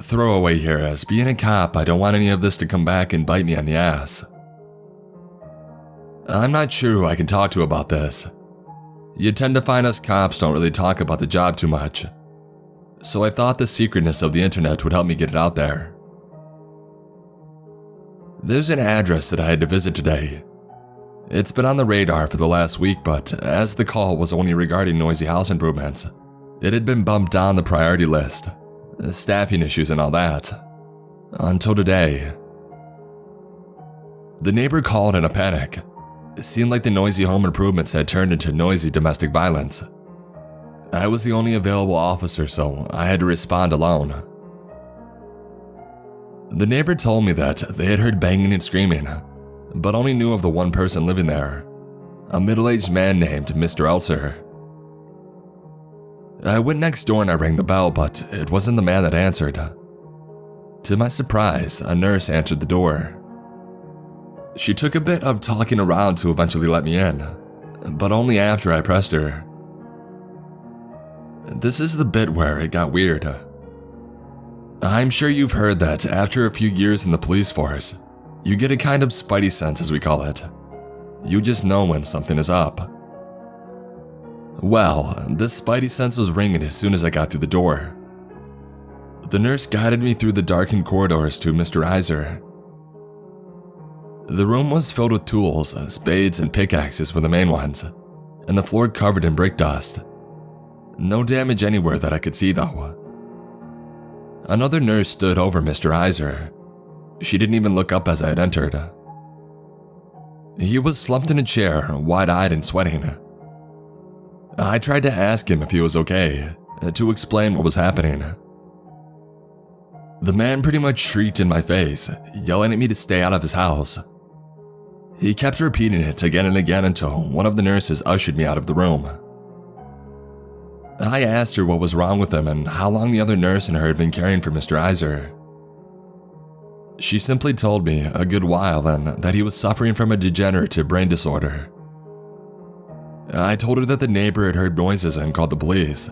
throwaway here, as being a cop, I don't want any of this to come back and bite me on the ass. I'm not sure who I can talk to about this. You tend to find us cops don't really talk about the job too much. So I thought the secretness of the internet would help me get it out there. There's an address that I had to visit today. It's been on the radar for the last week, but as the call was only regarding noisy house improvements, it had been bumped down the priority list, staffing issues and all that, until today. The neighbor called in a panic. It seemed like the noisy home improvements had turned into noisy domestic violence. I was the only available officer, so I had to respond alone. The neighbor told me that they had heard banging and screaming, but only knew of the one person living there, a middle-aged man named Mr. Elser. I went next door and I rang the bell, but it wasn't the man that answered. To my surprise, a nurse answered the door. She took a bit of talking around to eventually let me in, but only after I pressed her. This is the bit where it got weird. I'm sure you've heard that after a few years in the police force, you get a kind of spidey sense, as we call it. You just know when something is up. Well, this spidey sense was ringing as soon as I got through the door. The nurse guided me through the darkened corridors to Mr. Iser. The room was filled with tools, spades and pickaxes were the main ones, and the floor covered in brick dust. No damage anywhere that I could see though. Another nurse stood over Mr. Iser. She didn't even look up as I had entered. He was slumped in a chair, wide-eyed and sweating. I tried to ask him if he was okay, to explain what was happening. The man pretty much shrieked in my face, yelling at me to stay out of his house. He kept repeating it again and again until one of the nurses ushered me out of the room. I asked her what was wrong with him and how long the other nurse and her had been caring for Mr. Iser. She simply told me a good while and that he was suffering from a degenerative brain disorder. I told her that the neighbor had heard noises and called the police,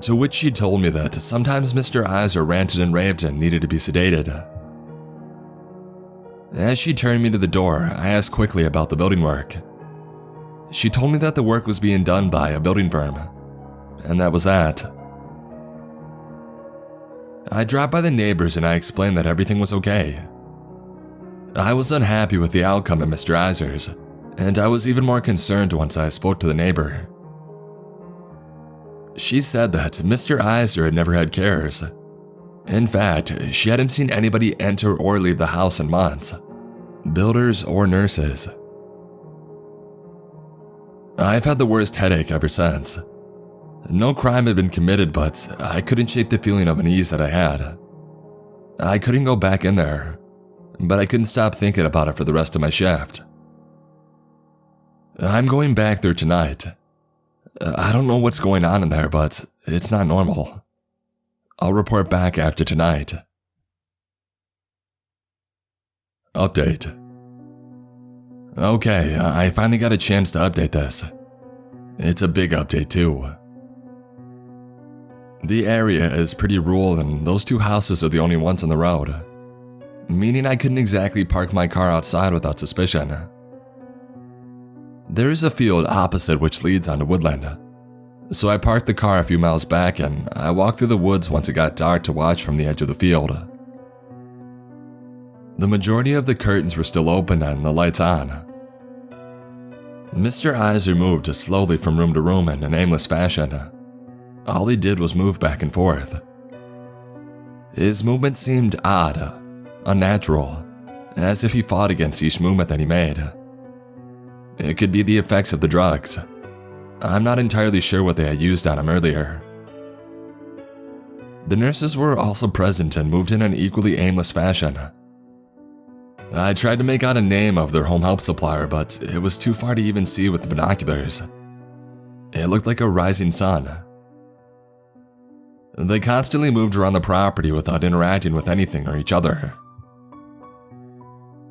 to which she told me that sometimes Mr. Iser ranted and raved and needed to be sedated. As she turned me to the door, I asked quickly about the building work. She told me that the work was being done by a building firm, and that was that. I dropped by the neighbors and I explained that everything was okay. I was unhappy with the outcome at Mr. Iser's, and I was even more concerned once I spoke to the neighbor. She said that Mr. Iser had never had cares. In fact, she hadn't seen anybody enter or leave the house in months, builders or nurses. I've had the worst headache ever since. No crime had been committed, but I couldn't shake the feeling of unease that I had. I couldn't go back in there, but I couldn't stop thinking about it for the rest of my shift. I'm going back there tonight. I don't know what's going on in there, but it's not normal. I'll report back after tonight. Update. Okay, I finally got a chance to update this. It's a big update too. The area is pretty rural and those two houses are the only ones on the road, meaning I couldn't exactly park my car outside without suspicion. There is a field opposite which leads onto woodland, so I parked the car a few miles back and I walked through the woods once it got dark to watch from the edge of the field. The majority of the curtains were still open and the lights on. Mr. Iser moved slowly from room to room in an aimless fashion. All he did was move back and forth. His movement seemed odd, unnatural, as if he fought against each movement that he made. It could be the effects of the drugs. I'm not entirely sure what they had used on him earlier. The nurses were also present and moved in an equally aimless fashion. I tried to make out a name of their home help supplier, but it was too far to even see with the binoculars. It looked like a rising sun. They constantly moved around the property without interacting with anything or each other.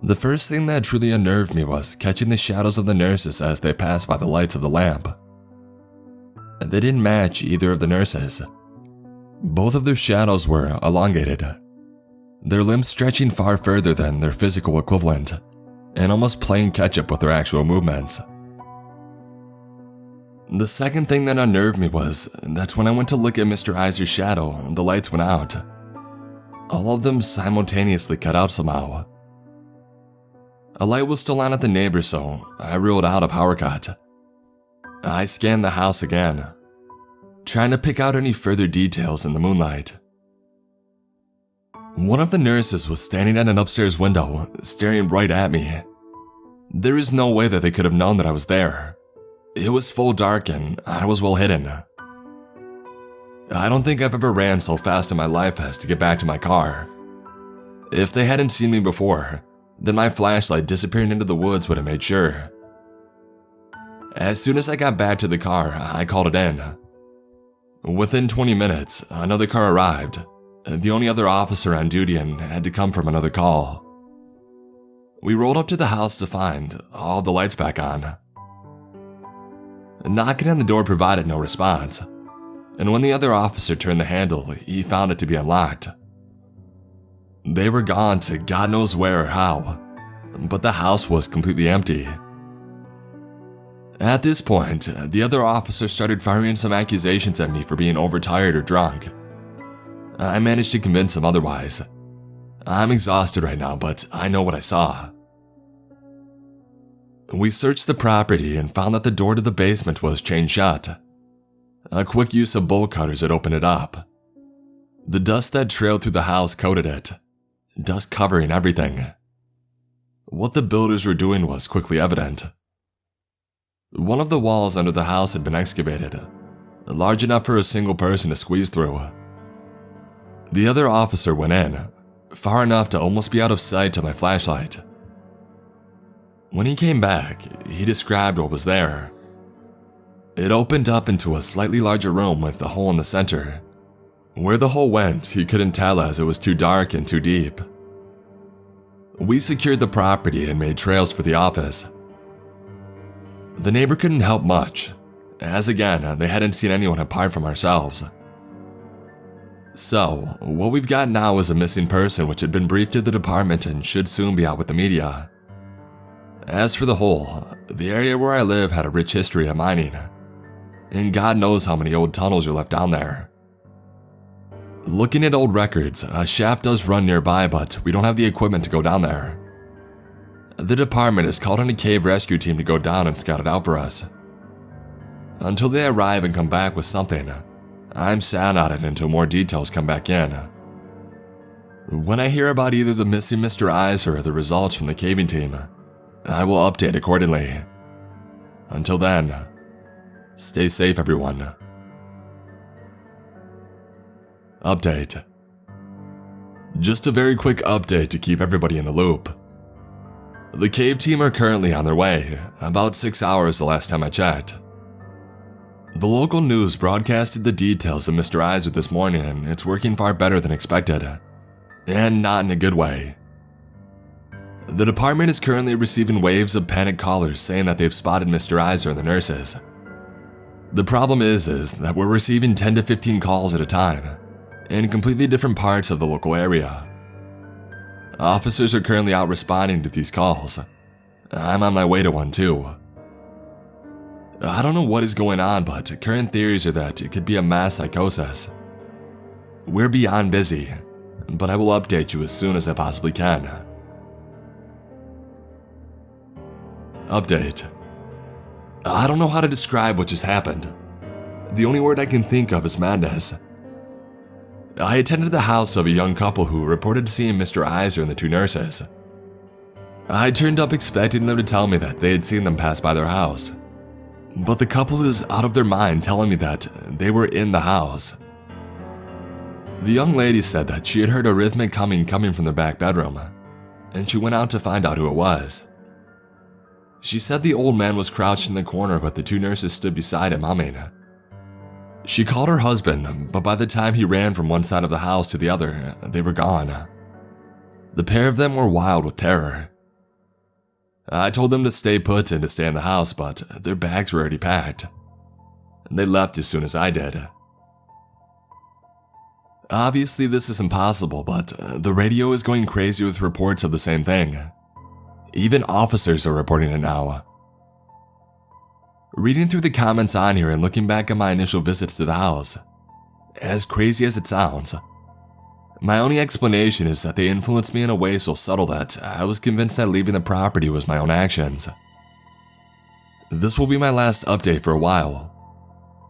The first thing that truly unnerved me was catching the shadows of the nurses as they passed by the lights of the lamp. They didn't match either of the nurses. Both of their shadows were elongated, their limbs stretching far further than their physical equivalent, and almost playing catch-up with their actual movements. The second thing that unnerved me was that when I went to look at Mr. Iser's shadow, the lights went out. All of them simultaneously cut out somehow. A light was still on at the neighbor, so I ruled out a power cut. I scanned the house again, trying to pick out any further details in the moonlight. One of the nurses was standing at an upstairs window, staring right at me. There is no way that they could have known that I was there. It was full dark and I was well hidden. I don't think I've ever ran so fast in my life as to get back to my car. If they hadn't seen me before, then my flashlight disappearing into the woods would have made sure. As soon as I got back to the car, I called it in. Within 20 minutes, another car arrived, the only other officer on duty, and had to come from another call. We rolled up to the house to find all the lights back on. Knocking on the door provided no response, and when the other officer turned the handle, he found it to be unlocked. They were gone to God knows where or how, but the house was completely empty. At this point, the other officer started firing some accusations at me for being overtired or drunk. I managed to convince him otherwise. I'm exhausted right now, but I know what I saw. We searched the property and found that the door to the basement was chained shut. A quick use of bolt cutters had opened it up. The dust that trailed through the house coated it, dust covering everything. What the builders were doing was quickly evident. One of the walls under the house had been excavated, large enough for a single person to squeeze through. The other officer went in, far enough to almost be out of sight to my flashlight. When he came back, he described what was there. It opened up into a slightly larger room with a hole in the center. Where the hole went, he couldn't tell as it was too dark and too deep. We secured the property and made trails for the office. The neighbor couldn't help much, as again, they hadn't seen anyone apart from ourselves. So, what we've got now is a missing person which had been briefed to the department and should soon be out with the media. As for the hole, the area where I live had a rich history of mining, and God knows how many old tunnels are left down there. Looking at old records, a shaft does run nearby, but we don't have the equipment to go down there. The department has called in a cave rescue team to go down and scout it out for us. Until they arrive and come back with something, I'm sat on it until more details come back in. When I hear about either the missing Mr. Eyes or the results from the caving team, I will update accordingly. Until then, stay safe, everyone. Update. Just a very quick update to keep everybody in the loop. The cave team are currently on their way, about 6 hours the last time I checked. The local news broadcasted the details of Mr. Iser this morning, and it's working far better than expected. And not in a good way. The department is currently receiving waves of panic callers saying that they've spotted Mr. Iser and the nurses. The problem is that we're receiving 10 to 15 calls at a time, in completely different parts of the local area. Officers are currently out responding to these calls. I'm on my way to one too. I don't know what is going on, but current theories are that it could be a mass psychosis. We're beyond busy, but I will update you as soon as I possibly can. Update. I don't know how to describe what just happened. The only word I can think of is madness. I attended the house of a young couple who reported seeing Mr. Iser and the two nurses. I turned up expecting them to tell me that they had seen them pass by their house. But the couple is out of their mind telling me that they were in the house. The young lady said that she had heard a rhythmic coming from the back bedroom, and she went out to find out who it was. She said the old man was crouched in the corner, but the two nurses stood beside him humming. She called her husband, but by the time he ran from one side of the house to the other, they were gone. The pair of them were wild with terror. I told them to stay put and to stay in the house, but their bags were already packed. They left as soon as I did. Obviously this is impossible, but the radio is going crazy with reports of the same thing. Even officers are reporting it now. Reading through the comments on here and looking back at my initial visits to the house, as crazy as it sounds, my only explanation is that they influenced me in a way so subtle that I was convinced that leaving the property was my own actions. This will be my last update for a while.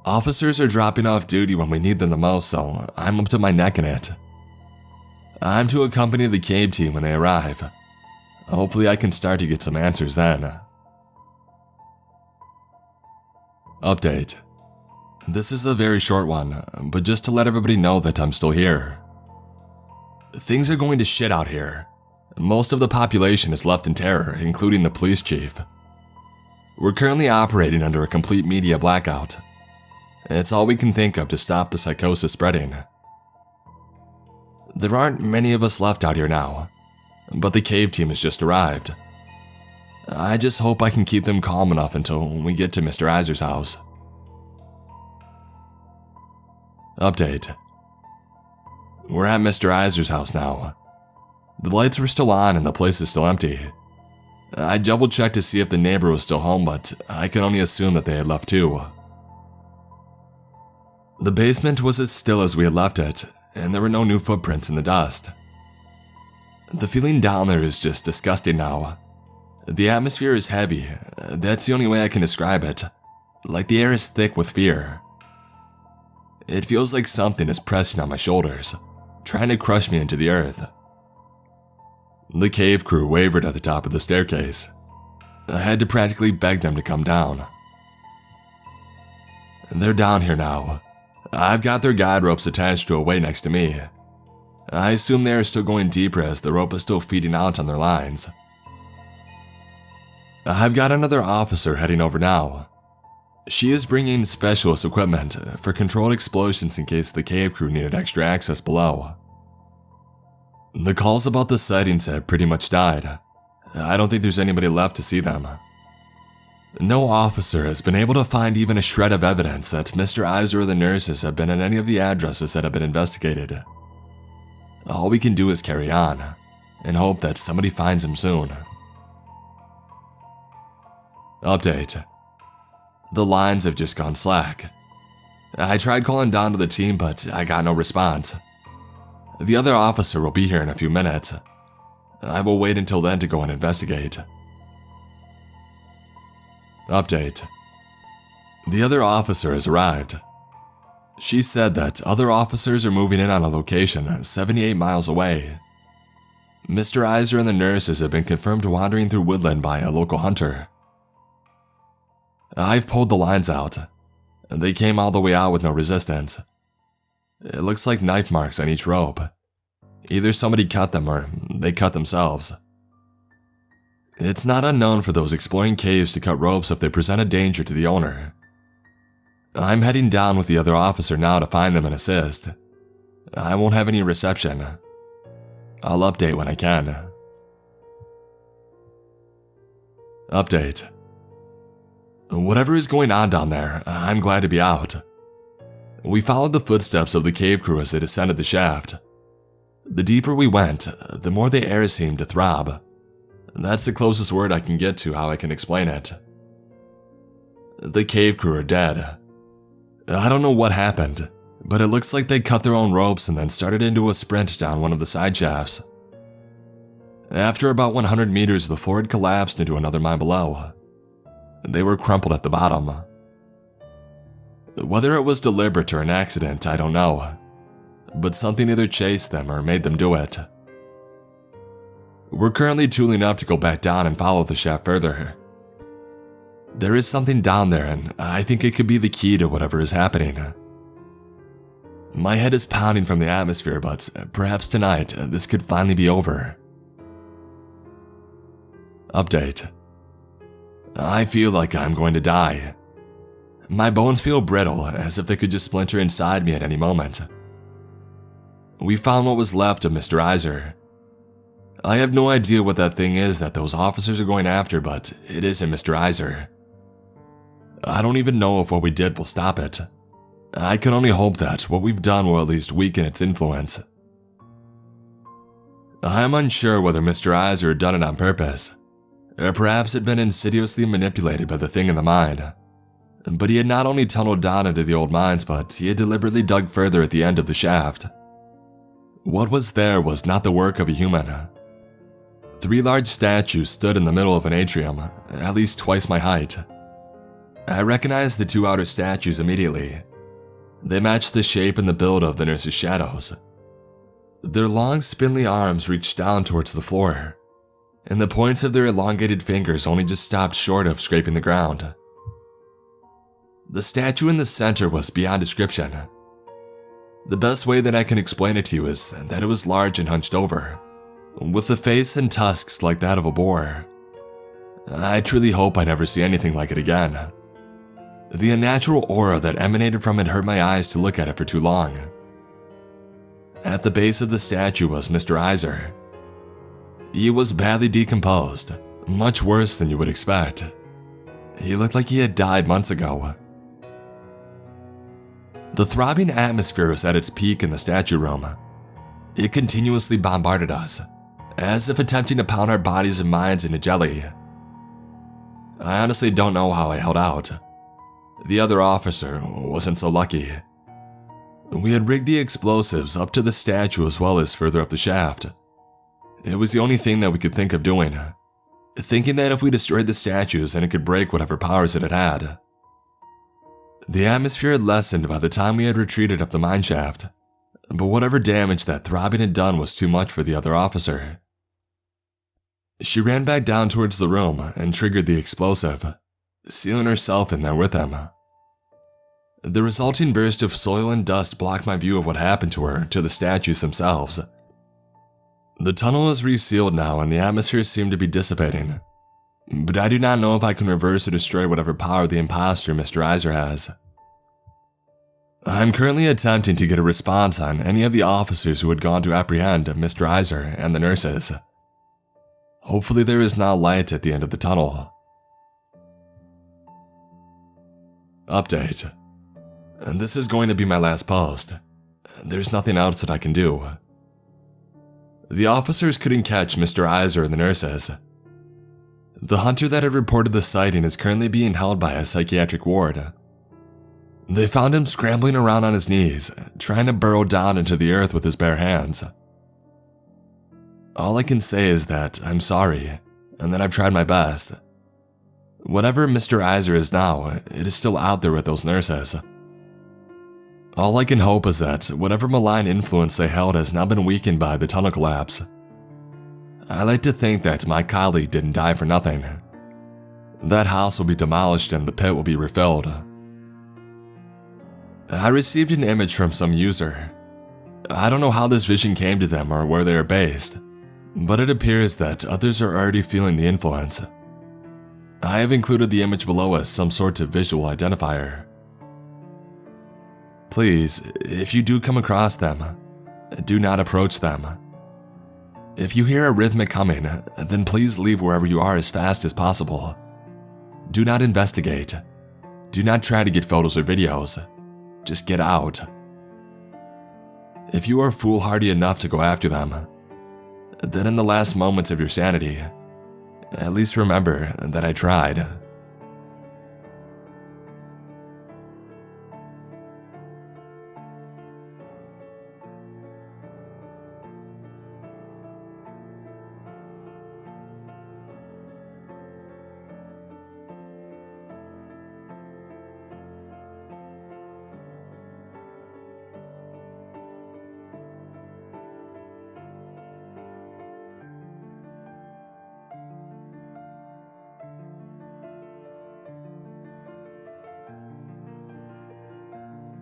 Officers are dropping off duty when we need them the most, so I'm up to my neck in it. I'm to accompany the cave team when they arrive. Hopefully I can start to get some answers then. Update. This is a very short one, but just to let everybody know that I'm still here. Things are going to shit out here. Most of the population is left in terror, including the police chief. We're currently operating under a complete media blackout. It's all we can think of to stop the psychosis spreading. There aren't many of us left out here now, but the cave team has just arrived. I just hope I can keep them calm enough until we get to Mr. Iser's house. Update. We're at Mr. Iser's house now. The lights were still on and the place is still empty. I double-checked to see if the neighbor was still home, but I can only assume that they had left too. The basement was as still as we had left it, and there were no new footprints in the dust. The feeling down there is just disgusting now. The atmosphere is heavy, that's the only way I can describe it. Like the air is thick with fear. It feels like something is pressing on my shoulders, trying to crush me into the earth. The cave crew wavered at the top of the staircase. I had to practically beg them to come down. They're down here now. I've got their guide ropes attached to a weight next to me. I assume they are still going deeper as the rope is still feeding out on their lines. I've got another officer heading over now. She is bringing specialist equipment for controlled explosions in case the cave crew needed extra access below. The calls about the sightings have pretty much died. I don't think there's anybody left to see them. No officer has been able to find even a shred of evidence that Mr. Iser or the nurses have been at any of the addresses that have been investigated. All we can do is carry on, and hope that somebody finds him soon. Update. The lines have just gone slack. I tried calling down to the team, but I got no response. The other officer will be here in a few minutes. I will wait until then to go and investigate. Update. The other officer has arrived. She said that other officers are moving in on a location 78 miles away. Mr. Iser and the nurses have been confirmed wandering through woodland by a local hunter. I've pulled the lines out. They came all the way out with no resistance. It looks like knife marks on each rope. Either somebody cut them or they cut themselves. It's not unknown for those exploring caves to cut ropes if they present a danger to the owner. I'm heading down with the other officer now to find them and assist. I won't have any reception. I'll update when I can. Update. Whatever is going on down there, I'm glad to be out. We followed the footsteps of the cave crew as they descended the shaft. The deeper we went, the more the air seemed to throb. That's the closest word I can get to how I can explain it. The cave crew are dead. I don't know what happened, but it looks like they cut their own ropes and then started into a sprint down one of the side shafts. After about 100 meters, the floor had collapsed into another mine below. They were crumpled at the bottom. Whether it was deliberate or an accident, I don't know, but something either chased them or made them do it. We're currently tooling up to go back down and follow the shaft further. There is something down there, and I think it could be the key to whatever is happening. My head is pounding from the atmosphere, but perhaps tonight this could finally be over. Update. I feel like I'm going to die. My bones feel brittle, as if they could just splinter inside me at any moment. We found what was left of Mr. Iser. I have no idea what that thing is that those officers are going after, but it isn't Mr. Iser. I don't even know if what we did will stop it. I can only hope that what we've done will at least weaken its influence. I am unsure whether Mr. Iser had done it on purpose, or perhaps had been insidiously manipulated by the thing in the mine. But he had not only tunneled down into the old mines, but he had deliberately dug further at the end of the shaft. What was there was not the work of a human. 3 large statues stood in the middle of an atrium, at least twice my height. I recognized the 2 outer statues immediately. They matched the shape and the build of the nurse's shadows. Their long, spindly arms reached down towards the floor, and the points of their elongated fingers only just stopped short of scraping the ground. The statue in the center was beyond description. The best way that I can explain it to you is that it was large and hunched over, with a face and tusks like that of a boar. I truly hope I never see anything like it again. The unnatural aura that emanated from it hurt my eyes to look at it for too long. At the base of the statue was Mr. Iser. He was badly decomposed, much worse than you would expect. He looked like he had died months ago. The throbbing atmosphere was at its peak in the statue room. It continuously bombarded us, as if attempting to pound our bodies and minds into jelly. I honestly don't know how I held out. The other officer wasn't so lucky. We had rigged the explosives up to the statue as well as further up the shaft. It was the only thing that we could think of doing, thinking that if we destroyed the statues then it could break whatever powers it had. The atmosphere had lessened by the time we had retreated up the mine shaft, but whatever damage that throbbing had done was too much for the other officer. She ran back down towards the room and triggered the explosive, sealing herself in there with him. The resulting burst of soil and dust blocked my view of what happened to her to the statues themselves. The tunnel is resealed now and the atmosphere seemed to be dissipating, but I do not know if I can reverse or destroy whatever power the imposter Mr. Iser has. I'm currently attempting to get a response on any of the officers who had gone to apprehend Mr. Iser and the nurses. Hopefully there is now light at the end of the tunnel. Update. And this is going to be my last post. There's nothing else that I can do. The officers couldn't catch Mr. Iser and the nurses. The hunter that had reported the sighting is currently being held by a psychiatric ward. They found him scrambling around on his knees, trying to burrow down into the earth with his bare hands. All I can say is that I'm sorry, and that I've tried my best. Whatever Mr. Iser is now, it is still out there with those nurses. All I can hope is that whatever malign influence they held has now been weakened by the tunnel collapse. I like to think that my colleague didn't die for nothing. That house will be demolished and the pit will be refilled. I received an image from some user. I don't know how this vision came to them or where they are based, but it appears that others are already feeling the influence. I have included the image below as some sort of visual identifier. Please, if you do come across them, do not approach them. If you hear a rhythmic coming, then please leave wherever you are as fast as possible. Do not investigate. Do not try to get photos or videos. Just get out. If you are foolhardy enough to go after them, then in the last moments of your sanity, at least remember that I tried.